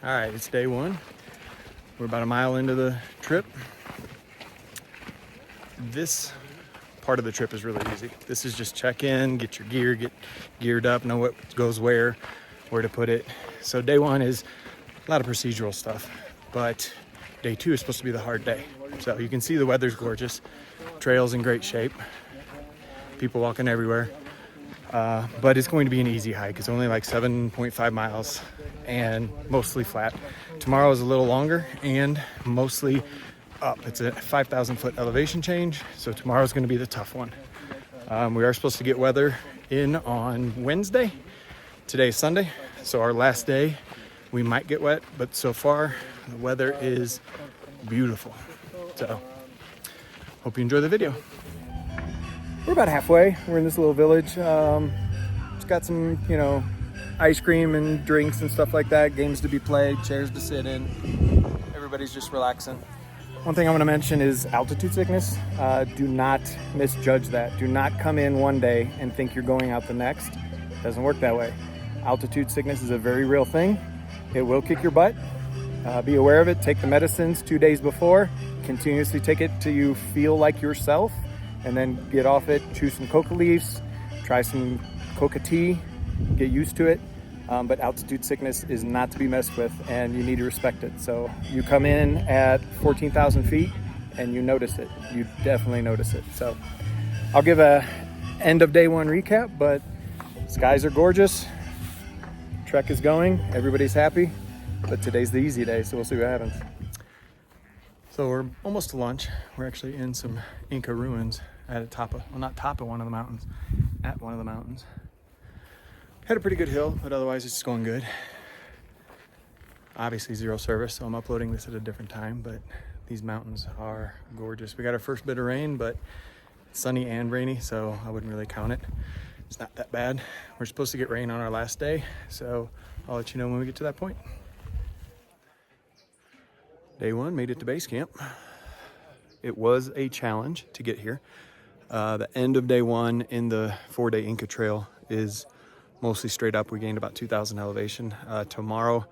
All right, it's day one. We're about a mile into the trip. This part of the trip is really easy. This is just check in, get your gear, get geared up, know what goes where to put it. So day one is a lot of procedural stuff, but day two is supposed to be the hard day. So you can see the weather's gorgeous, trail's in great shape, people walking everywhere. But it's going to be an easy hike. It's only like 7.5 miles and mostly flat. Tomorrow is a little longer and mostly up. It's a 5,000 foot elevation change, so tomorrow's going to be the tough one. We are supposed to get weather in on Wednesday. Today's Sunday, so our last day we might get wet, but so far the weather is beautiful. So hope you enjoy the video. We're about halfway. We're in this little village. It's got some, ice cream and drinks and stuff like that, games to be played, chairs to sit in. Everybody's just relaxing. One thing I want to mention is altitude sickness. Do not misjudge that. Do not come in one day and think you're going out the next. It doesn't work that way. Altitude sickness is a very real thing. It will kick your butt. Be aware of it. Take the medicines 2 days before. Continuously take it till you feel like yourself. And then get off it, chew some coca leaves, try some coca tea, get used to it. But altitude sickness is not to be messed with, and you need to respect it. So you come in at 14,000 feet and you notice it. You definitely notice it. So I'll give a end of day one recap, but skies are gorgeous. Trek is going, everybody's happy, but today's the easy day, so we'll see what happens. So we're almost to lunch. We're actually in some Inca ruins at one of the mountains, at one of the mountains. Had a pretty good hill, but otherwise it's just going good. Obviously zero service, so I'm uploading this at a different time, but these mountains are gorgeous. We got our first bit of rain, but it's sunny and rainy, so I wouldn't really count it. It's not that bad. We're supposed to get rain on our last day, so I'll let you know when we get to that point. Day one, made it to base camp. It was a challenge to get here. The end of day one in the 4-day Inca Trail is mostly straight up. We gained about 2,000 elevation. Tomorrow,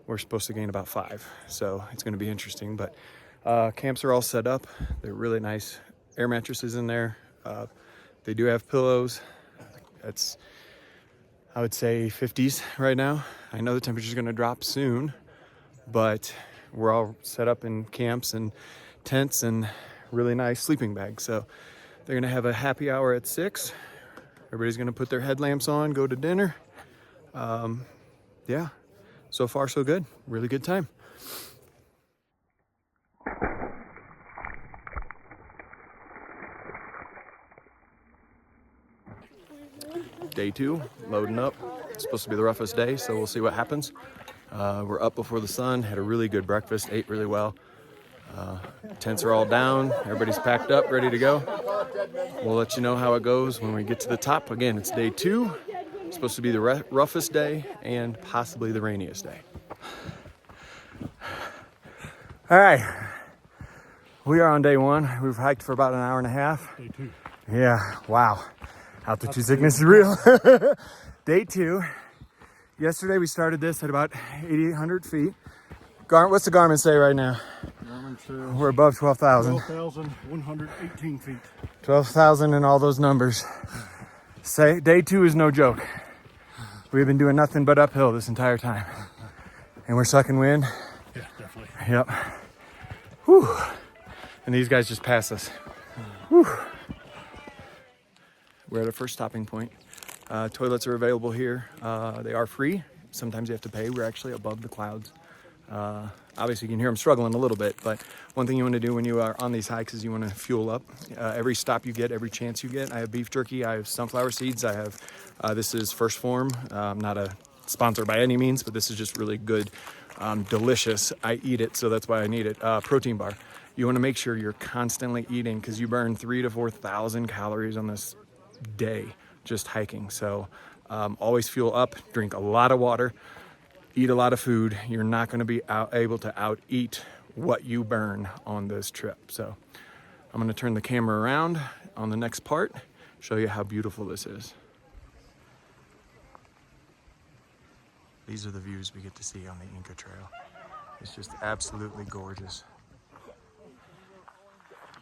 we're supposed to gain about 5. So it's going to be interesting. But camps are all set up. They're really nice. Air mattresses in there. They do have pillows. It's, I would say, 50s right now. I know the temperature's going to drop soon, but we're all set up in camps and tents and really nice sleeping bags. So they're gonna have a happy hour at 6. Everybody's gonna put their headlamps on, go to dinner. Yeah, so far so good. Really good time. Day 2, loading up. It's supposed to be the roughest day, so we'll see what happens. We're up before the sun, had a really good breakfast, ate really well. Tents are all down, everybody's packed up, ready to go. We'll let you know how it goes when we get to the top. Again, it's day 2. It's supposed to be the roughest day and possibly the rainiest day. All right, we are on day 1. We've hiked for about an hour and a half. Day 2. Yeah, wow. Altitude sickness is real. Day 2. Yesterday we started this at about 8,800 feet. What's the Garmin say right now? Garmin says we're above 12,000. 12,118 feet. 12,000 and all those numbers. Say day 2 is no joke. We've been doing nothing but uphill this entire time. And we're sucking wind. Yeah, definitely. Yep. Whew. And these guys just passed us. Whew. We're at our first stopping point. Toilets are available here. They are free. Sometimes you have to pay. We're actually above the clouds. Obviously you can hear them struggling a little bit, but one thing you want to do when you are on these hikes is you want to fuel up. Every stop you get, every chance you get. I have beef jerky, I have sunflower seeds, I have, this is First Form. I'm not a sponsor by any means, but this is just really good, delicious. I eat it, so that's why I need it. Protein bar. You want to make sure you're constantly eating because you burn 3,000 to 4,000 calories on this day just hiking. So always fuel up, drink a lot of water, eat a lot of food. You're not going to be able to out eat what you burn on this trip. So I'm going to turn the camera around on the next part, show you how beautiful this is. These are the views we get to see on the Inca Trail. It's just absolutely gorgeous.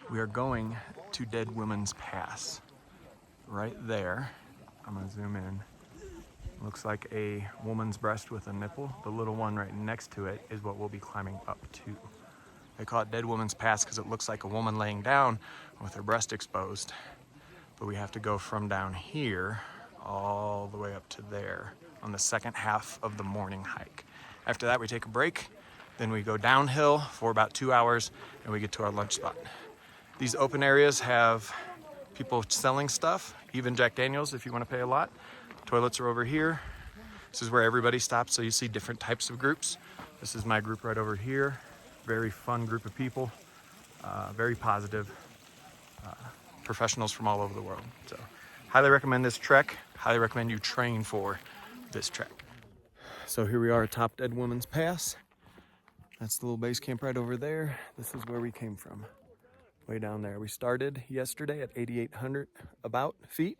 We are going to Dead Woman's Pass. Right there, I'm gonna zoom in. Looks like a woman's breast with a nipple. The little one right next to it is what we'll be climbing up to. They call it Dead Woman's Pass because it looks like a woman laying down with her breast exposed. But we have to go from down here all the way up to there on the second half of the morning hike. After that, we take a break. Then we go downhill for about 2 hours and we get to our lunch spot. These open areas have people selling stuff, even Jack Daniels if you want to pay a lot. Toilets are over here. This is where everybody stops, so you see different types of groups. This is my group right over here. Very fun group of people, very positive, professionals from all over the world. So highly recommend this trek. Highly recommend you train for this trek. So here we are atop Dead Woman's Pass. That's the little base camp right over there. This is where we came from, way down there. We started yesterday at 8,800 about feet.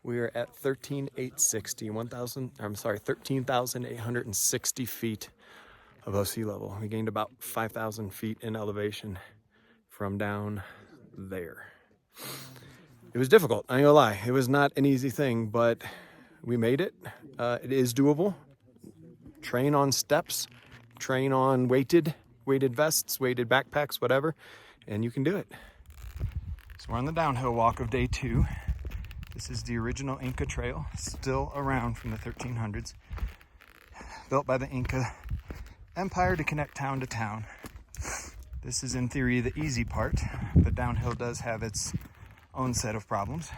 We are at 13,860 feet above sea level. We gained about 5,000 feet in elevation from down there. It was difficult, I ain't gonna lie. It was not an easy thing, but we made it. It is doable. Train on steps, train on weighted vests, weighted backpacks, whatever, and you can do it. So we're on the downhill walk of day 2. This is the original Inca Trail, still around from the 1300s. Built by the Inca Empire to connect town to town. This is in theory the easy part, but downhill does have its own set of problems.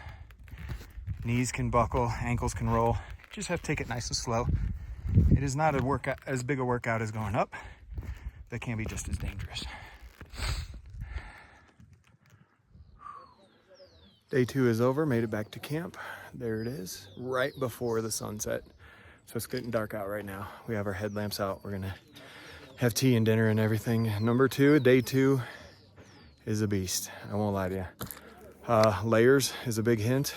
Knees can buckle, ankles can roll. You just have to take it nice and slow. It is not a workout, as big a workout as going up, but can be just as dangerous. Day 2 is over, made it back to camp. There it is, right before the sunset. So it's getting dark out right now. We have our headlamps out. We're gonna have tea and dinner and everything. Number 2, day 2 is a beast. I won't lie to you. Layers is a big hint.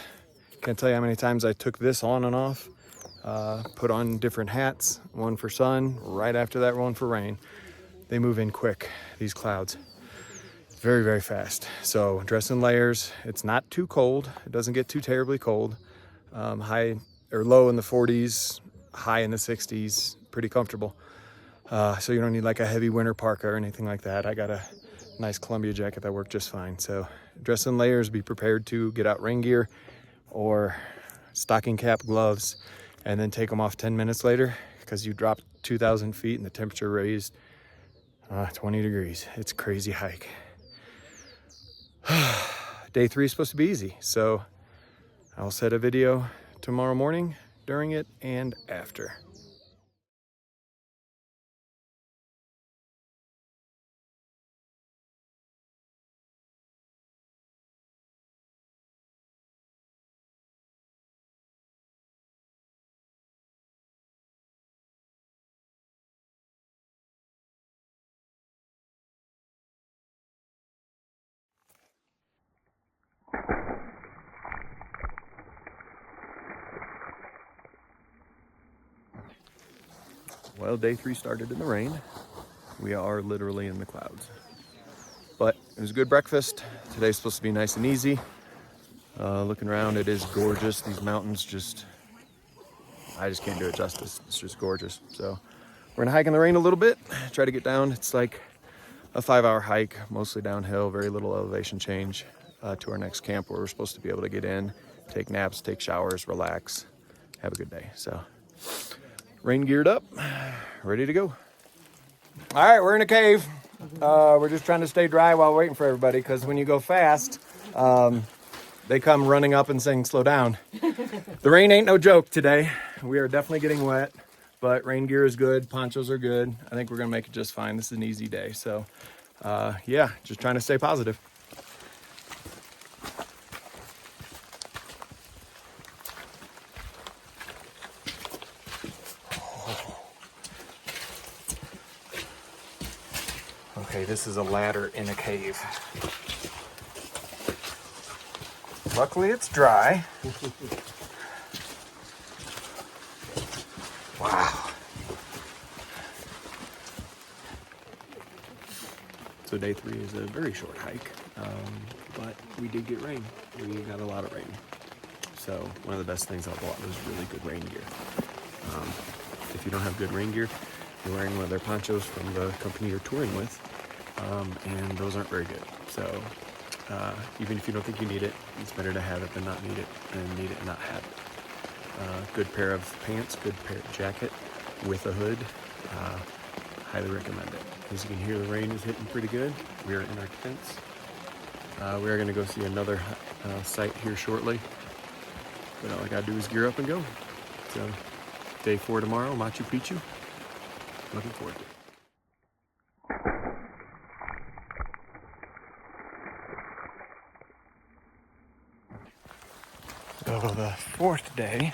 Can't tell you how many times I took this on and off. Put on different hats, one for sun, right after that one for rain. They move in quick, these clouds. Very, very fast. So dress in layers. It's not too cold. It doesn't get too terribly cold. High or low in the 40s, high in the 60s, pretty comfortable. So you don't need like a heavy winter parka or anything like that. I got a nice Columbia jacket that worked just fine. So dress in layers, be prepared to get out rain gear or stocking cap, gloves, and then take them off 10 minutes later because you dropped 2,000 feet and the temperature raised 20 degrees. It's a crazy hike. Day 3 is supposed to be easy, so I'll set a video tomorrow morning, during it, and after. Well, day 3 started in the rain. We are literally in the clouds. But it was a good breakfast. Today's supposed to be nice and easy. Looking around, it is gorgeous. These mountains I just can't do it justice. It's just gorgeous. So we're gonna hike in the rain a little bit, try to get down. It's like a 5-hour hike, mostly downhill, very little elevation change to our next camp where we're supposed to be able to get in, take naps, take showers, relax, have a good day. So rain geared up, ready to go. All right, we're in a cave. We're just trying to stay dry while waiting for everybody because when you go fast, they come running up and saying, slow down. The rain ain't no joke today. We are definitely getting wet, but rain gear is good. Ponchos are good. I think we're gonna make it just fine. This is an easy day. So yeah, just trying to stay positive. Okay, this is a ladder in a cave. Luckily it's dry. Wow. So day 3 is a very short hike, but we did get rain. We got a lot of rain. So one of the best things I bought was really good rain gear. If you don't have good rain gear, you're wearing one of their ponchos from the company you're touring with, and those aren't very good. So even if you don't think you need it, it's better to have it than not need it, and need it and not have it. Good pair of pants, good pair of jacket with a hood. Highly recommend it. As you can hear, the rain is hitting pretty good. We are in our tents. We are going to go see another site here shortly. But all I got to do is gear up and go. So day 4 tomorrow, Machu Picchu. Looking forward to it. So the 4th day,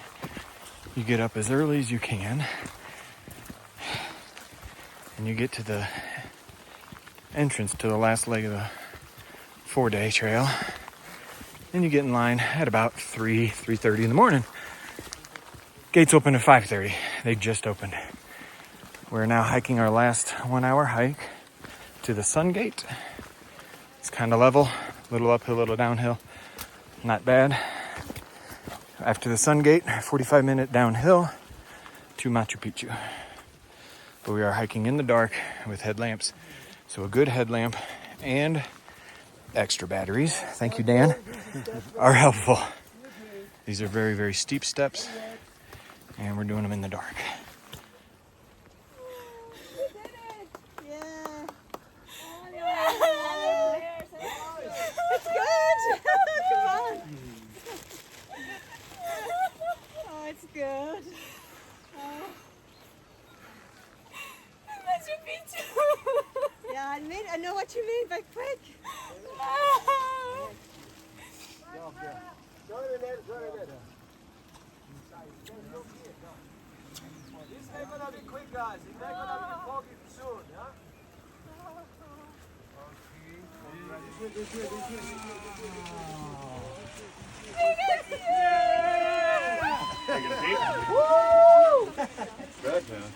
you get up as early as you can, and you get to the entrance to the last leg of the 4-day trail. Then you get in line at about 3:30 in the morning. Gates open at 5:30. They just opened. We're now hiking our last 1-hour hike to the Sun Gate. It's kind of level, a little uphill, a little downhill. Not bad. After the Sun Gate, 45-minute downhill to Machu Picchu. But we are hiking in the dark with headlamps. So a good headlamp and extra batteries, thank you Dan, are helpful. These are very, very steep steps, and we're doing them in the dark. It's good. Come on. Oh, it's good. Machu Picchu. Yeah, I know what you mean, but quick. This ain't gonna be quick, guys. It's not gonna be foggy soon, yeah? Woo! Good, man.